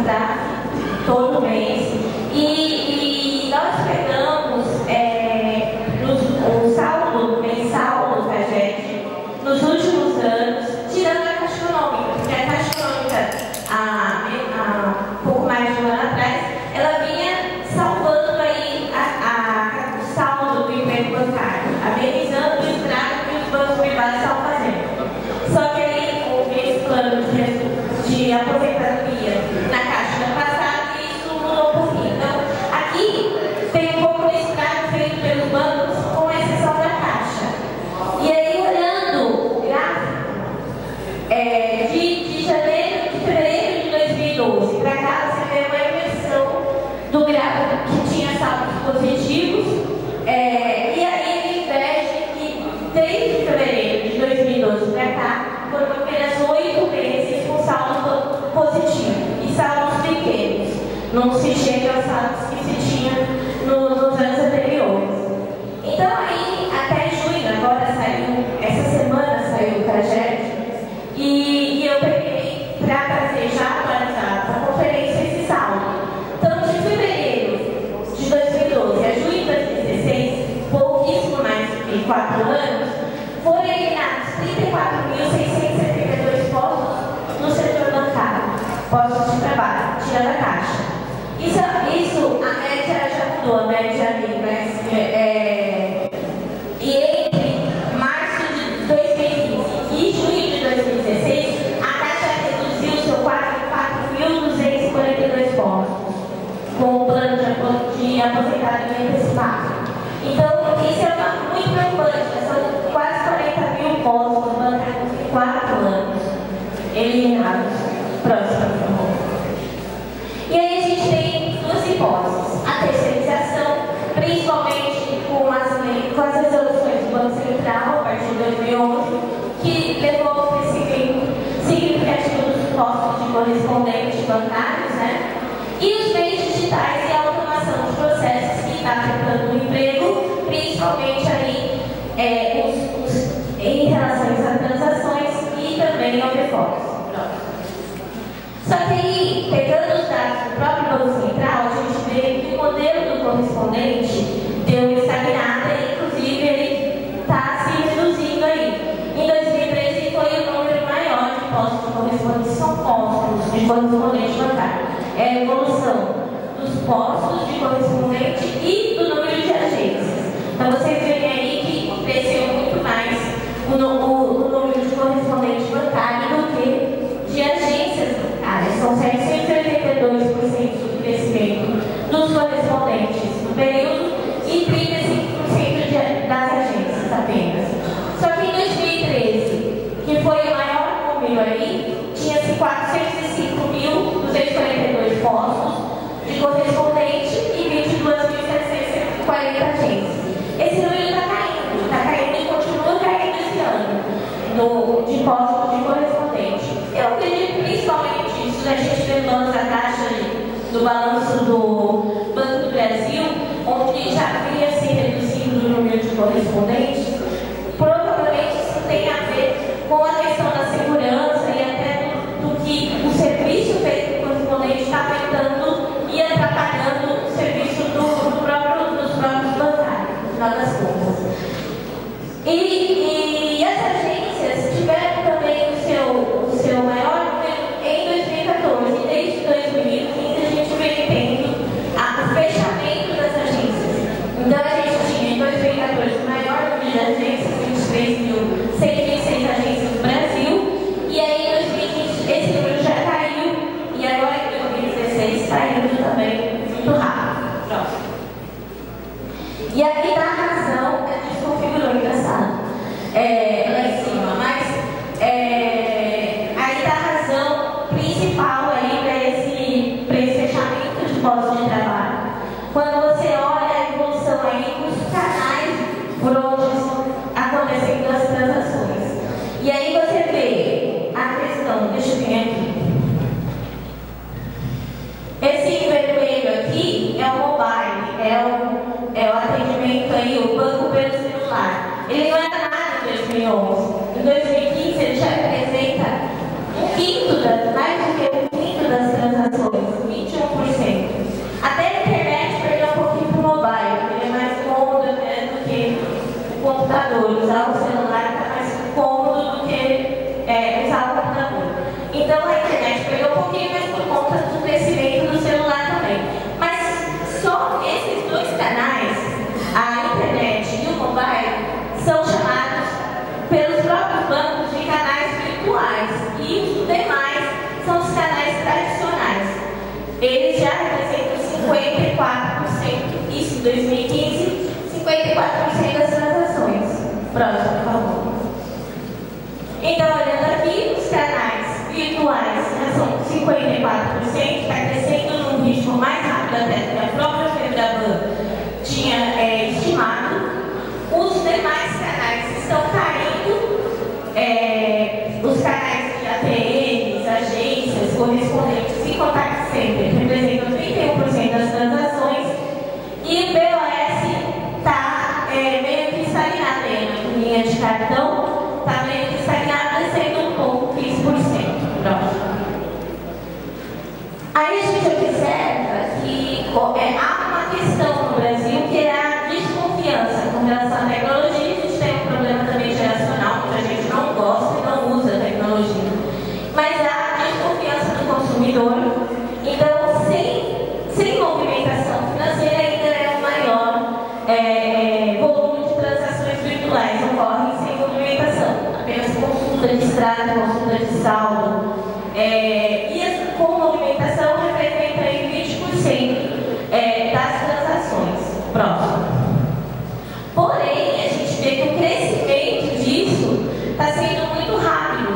DAF todo mês. E nós pegamos o saldo mensal do CAGED nos últimos anos, tirando a Caixa Econômica, porque a Caixa Econômica, há pouco mais de um ano atrás, ela vinha salvando aí o saldo do emprego bancário, amenizando o estrago que os bancos privados estão fazendo. Só que aí houve esse plano de aposentadoria na Caixa no ano passado e isso mudou um pouquinho. Então, aqui tem um pouco de estrago feito pelos bancos, com exceção da Caixa. E aí, olhando o gráfico, de fevereiro de 2012 para cá, você vê uma inversão do gráfico que tinha saldos positivos. E aí, ele investe que desde fevereiro de 2012 para cá, foram apenas 8 meses com saldo positivo e saldos pequenos. Não se chega aos saldos que se tinha nos anos anteriores. Então, aí, até junho, agora saiu, essa semana saiu o CAGED, e eu peguei para trazer já atualizado para a conferência esse saldo. Então, de fevereiro de 2012 a junho de 2016, pouquíssimo mais de 4 anos, foram eliminados 34.672 postos no setor bancário, postos de trabalho, tirando a Caixa. Isso a média já mudou, a média ali, mas e entre março de 2015 e junho de 2016, a Caixa reduziu seu quadro em 4.242 postos, com o plano de aposentadoria antecipada. Então, isso é muito preocupante, são quase 40.000 postos bancários em 4 anos eliminados. Próximo, por favor. E aí a gente tem duas hipóteses. A terceirização, principalmente com as resoluções do Banco Central, a partir de 2011, que levou ao crescimento significativo dos postos de correspondentes bancários, né? E os meios digitais e a automação dos processos que está afetando o emprego, principalmente aí em relação às transações e também ao depósito. Só que aí, pegando os dados do próprio Banco Central, a gente vê que o modelo do correspondente deu uma estagnada e, inclusive, ele está se reduzindo aí. Em 2013 foi o número maior de postos de correspondente, são postos de correspondente bancário. É a evolução dos postos de correspondente e do número de agências. Então, vocês veem aí que cresceu muito mais o número de correspondente bancário do que de agências bancárias. São 782% do crescimento dos correspondentes no período e 35% das agências apenas. Só que em 2013, que foi o maior número aí, tinha-se 405.242 postos de correspondente e 22.740 agências. Esse número está caindo e continua caindo esse ano de postos de correspondente. Eu acredito principalmente isso, a gente vê dados da Caixa do balanço do Banco do Brasil, onde já vinha se reduzindo o número de correspondentes. Provavelmente isso tem a ver com a questão da segurança e até do que o serviço feito com o correspondente está afetando e atrapalhando o serviço dos próprios bancários, no final das contas. E as agências tiveram também o seu maior número em 2014. E desde 2015 a gente vem tendo o fechamento das agências. Então a gente tinha em 2014 o maior número de agências, 23.126 agências no Brasil. E aí em 2015 esse número já caiu. E agora em 2016 está indo também muito rápido. Próximo. E aqui dá a razão, a gente configurou, engraçado, lá em cima, mas aí dá a razão principal aí para esse fechamento de postos de trabalho. Quando você olha a evolução aí dos canais por onde estão acontecendo as transações. E aí você vê a questão, deixa eu vir aqui. Esse vermelho aqui é o mobile, é o atendimento aí, o banco pelo celular. Ele não era nada em 2011. Em 2015 ele já representa mais do que Próximo, por favor. Então, olhando aqui, os canais virtuais já são 54%, está crescendo num ritmo mais rápido até do que a própria Febraban tinha estimado. Os demais canais estão caindo, os canais de ATMs, agências, correspondentes e contact center representam 31% das transações e o POS está meio que estagnado aí, na linha de cartão, está meio que estagnado, descendo um pouco, 15%. Próximo. Aí a gente observa que há uma questão no Brasil que é a desconfiança com relação à tecnologia. A gente tem um problema também geracional, muita gente não gosta e não usa a tecnologia. Mas há a desconfiança do consumidor. Então, sem movimentação financeira, ainda é o maior volume de transações virtuais ocorrem sem movimentação. Apenas consulta de extrato, consulta de saldo. Com movimentação representa aí 20% das transações. Próximo. Porém, a gente vê que o crescimento disso está sendo muito rápido.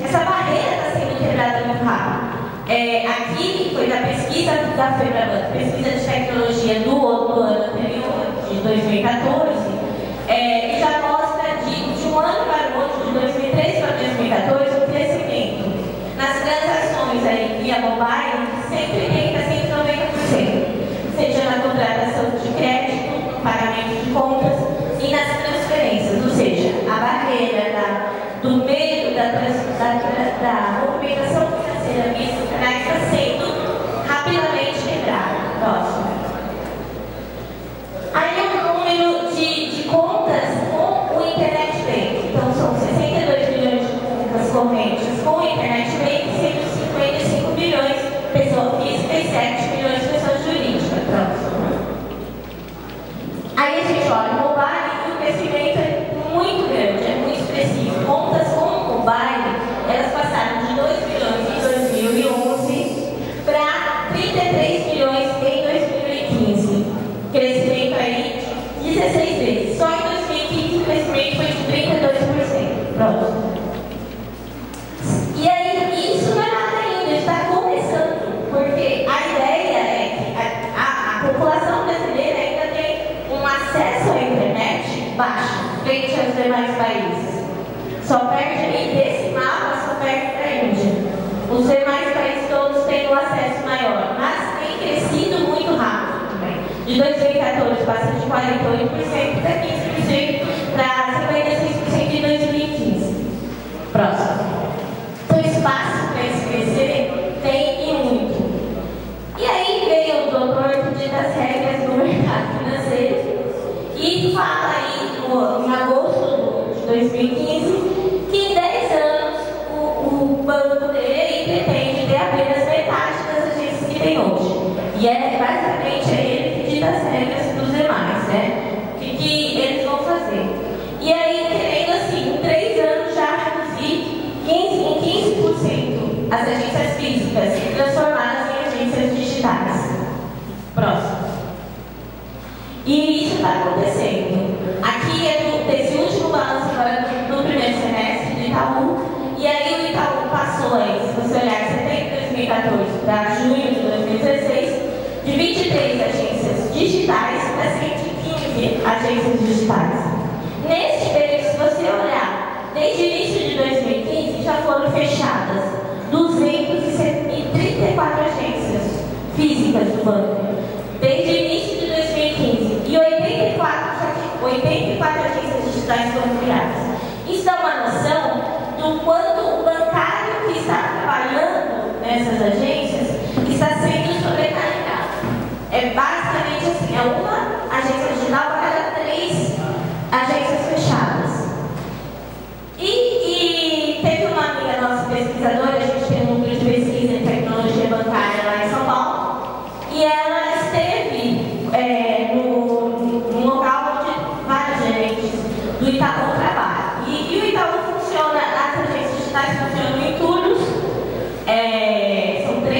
Essa barreira está sendo quebrada muito rápido. Aqui foi da pesquisa da Febraban, pesquisa de tecnologia do ano anterior, de 2014, e já mostra de um ano para o outro, de 2013 para 2014, um crescimento nas transações aí via mobile de 180% a 190%, seja na contratação de crédito, pagamento de contas e nas transferências, ou seja, a barreira do medo da movimentação financeira via esses canais está sendo rapidamente quebrada. Próximo. Aí o número de contas com o Internet Bank. Então são 62 milhões de contas correntes com o Internet Bank, sendo 55 milhões pessoas físicas e 7 milhões de pessoas jurídicas. Próximo. Aí a gente olha o mobile e o crescimento é muito grande, é muito expressivo. Contas com mobile, elas passaram de 2 milhões em 2011 para 33 milhões em 2015. Crescimento aí de 16 vezes. Só em 2015 o crescimento foi de 32%. Pronto. E aí, isso não é nada ainda, está começando, porque a ideia é que a população brasileira ainda tem um acesso à internet baixo, frente aos demais países. Só perde em decimal, só perde para a Índia. Os demais países todos têm um acesso maior, mas tem crescido muito rápido também. De 2014 passa de 48% para 15% para 56% em 2015. Próximo. Então, espaço para eles crescerem tem e muito. E aí veio o doutor que diz as regras do mercado financeiro e fala aí, em agosto de 2015, que em 10 anos o banco dele pretende ter apenas metade das agências que tem hoje. E basicamente ele que diz as regras dos demais, né? O que eles vão fazer. E aí, querendo assim, em 3 anos já reduzir em 15% as agências físicas e transformadas em agências digitais. Próximo. E isso está acontecendo. Aqui é desse último balanço agora do primeiro semestre do Itaú. E aí o Itaú passou aí, se você olhar de setembro de 2014 para junho de 2016, de 23 agências digitais para 115 agências digitais. Neste período, se você olhar, desde o início de 2015 já foram fechadas 234 agências físicas do banco. Desde o início de 2015. E 84 agências digitais foram criadas. Isso dá uma noção do quanto o bancário que está trabalhando nessas agências está sendo sobrecarregado. Basicamente assim, é uma agência digital para cada 3 agências fechadas. E teve uma amiga nossa pesquisadora, a gente tem um núcleo de pesquisa em tecnologia bancária lá em São Paulo, e ela esteve num local onde vários gerentes do Itaú trabalham. E o Itaú funciona, as agências digitais funcionam em turnos, são 3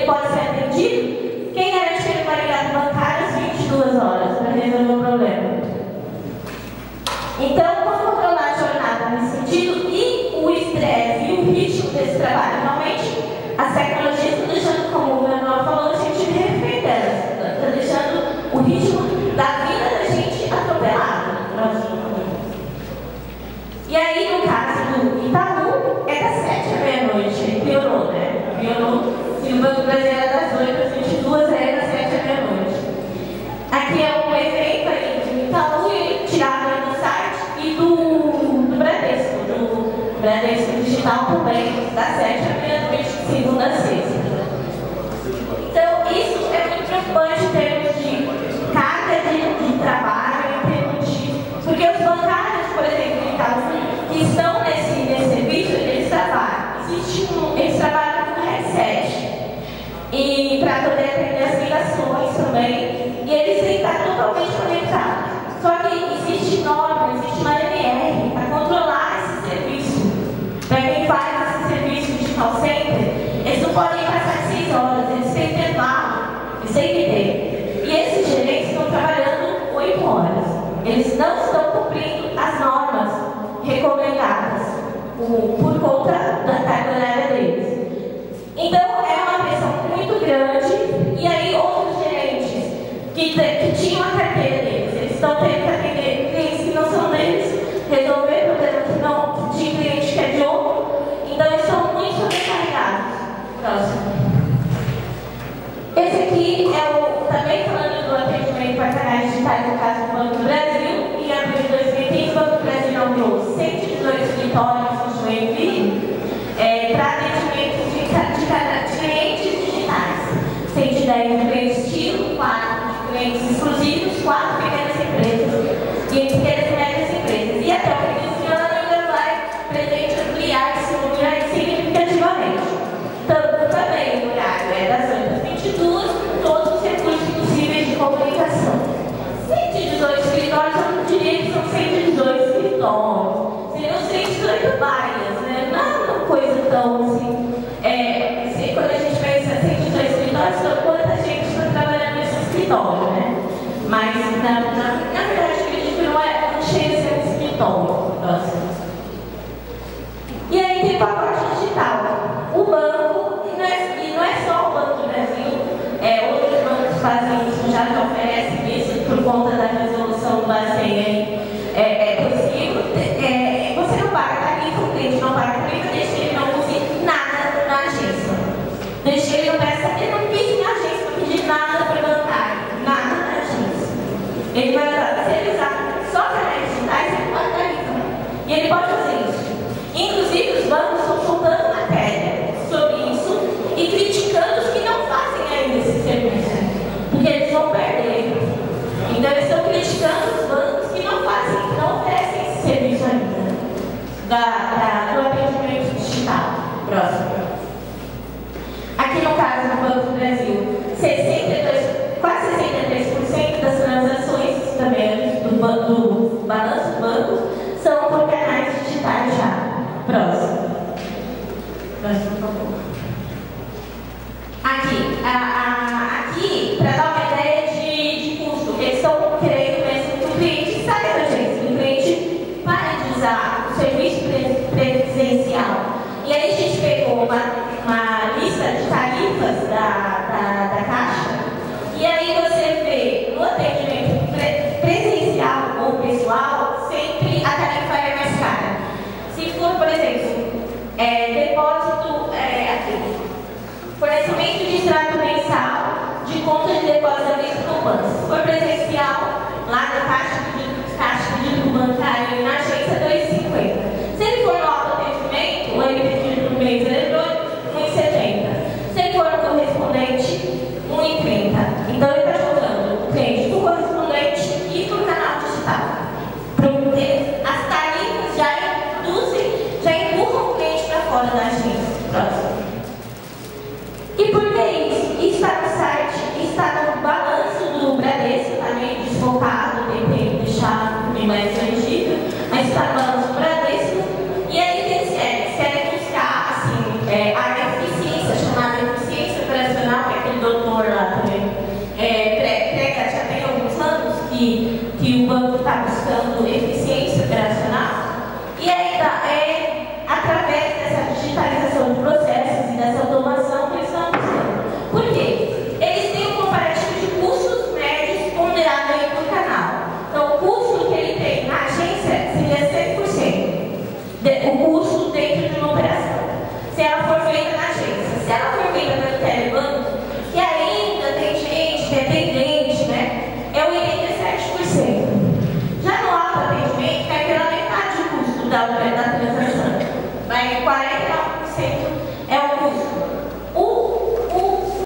pode ser atendido, quem garante que ele vai ligar no bancário às 22 horas para resolver o problema? Então, como controlar a jornada nesse sentido e o estresse e o ritmo desse trabalho? Realmente, as tecnologias estão deixando, como o Manuel falou, a gente refém delas, está deixando o ritmo da vida da gente atropelado. E aí, no caso do Itaú, é das 7 à meia-noite, piorou, né? Piorou. Se o Banco Brasil era das 8 às 22, era das 7 à meia-noite. Aqui é um evento aí do Itaú, tirado do site e do Bradesco. Do Bradesco Digital também, das 7 à meia-noite, segunda a sexta. Então, isso é muito preocupante em termos de carga de trabalho, em termos de... Porque os bancários, por exemplo, que estão nesse serviço, eles trabalham. Eles trabalham com headset. E para poder atender as ligações também. E eles têm que estar totalmente conectados. Só que existe norma, existe uma MR para controlar esse serviço. Para quem faz esse serviço de call center, eles não podem passar 6 horas, eles têm intervalo, eles têm que ter. E esses gerentes estão trabalhando 8 horas. Eles não estão cumprindo as normas recomendadas por conta da carga horária deles. Então, é uma pressão muito grande. E aí, outros gerentes que tinham a carteira deles, eles estão tendo que atender clientes que não são deles, resolver problemas que não de cliente que é de outro. Então, eles são muito sobrecarregados. Próximo. Esse aqui é também falando do atendimento para canais digitais, no caso do Banco do Brasil. Em abril de 2015, o Banco do Brasil inaugurou 118 escritórios no Joinville para atendimento de clientes digitais. 110 de clientes estilo, 4 de clientes exclusivos, 4 pequenas empresas e pequenas e médias empresas. E até o fim de ano ainda vai pretende ampliar esse número significativamente. Também o horário é das 8 às 22, com todos os recursos possíveis de comunicação. 118 escritórios, eu não diria que são 118 escritórios. Seriam 118 baias, né? Não é uma coisa tão assim. Quando a gente pensa em 118 escritórios, quanta gente está trabalhando nesse escritório, né? Mas, na verdade, eu acredito que não chega a ser um escritório. Nossa. E aí tem pacote digital. O banco, e não é só o Banco do Brasil, outros bancos fazem isso, já oferecem isso por conta da resolução do Bacen possível. Você não paga tarifa, o cliente não paga tarifa, desde que ele não use nada na agência. Desde que ele não peça, ele não pise na agência para pedir nada para o bancário, nada na agência. Ele vai usar, se ele usar só canais digitais, ele paga tarifa. E ele pode fazer isso. Inclusive, os bancos estão soltando matéria sobre isso e criticando os que não fazem ainda esse serviço, porque eles vão perder. Então, eles estão criticando os bancos que não fazem, que não oferecem esse serviço ainda do atendimento digital. Próximo. Aqui no caso do Banco do Brasil, quase 63% das transações também do balanço do banco são por canais digitais já. Próximo. Próximo, por favor. Aqui, para dar uma ideia de custo, eles estão querendo mesmo que o cliente saia da agência, que o cliente pare de usar o serviço presencial. E aí a gente pegou uma lista de tarifas da Caixa, e aí você vê no atendimento presencial ou pessoal, sempre a tarifa é mais cara. Se for, por exemplo, depósito, fornecimento de extrato mensal de conta de depósito da lista do banco. Se for presencial, lá na Caixa pedido bancário na agência, R$ 2,50. Se ele for no autoatendimento, ou ele pedido no meio eletrônico, R$ 1,70. Se ele for no correspondente, R$ 1,30. Então ele está jogando o cliente do correspondente e do canal digital. As tarifas já empurram o cliente para fora da agência. Próximo. E por que isso? Está no site, está no balanço do Bradesco, está meio desfocado, tentei deixar bem mais legível, mas digitalização de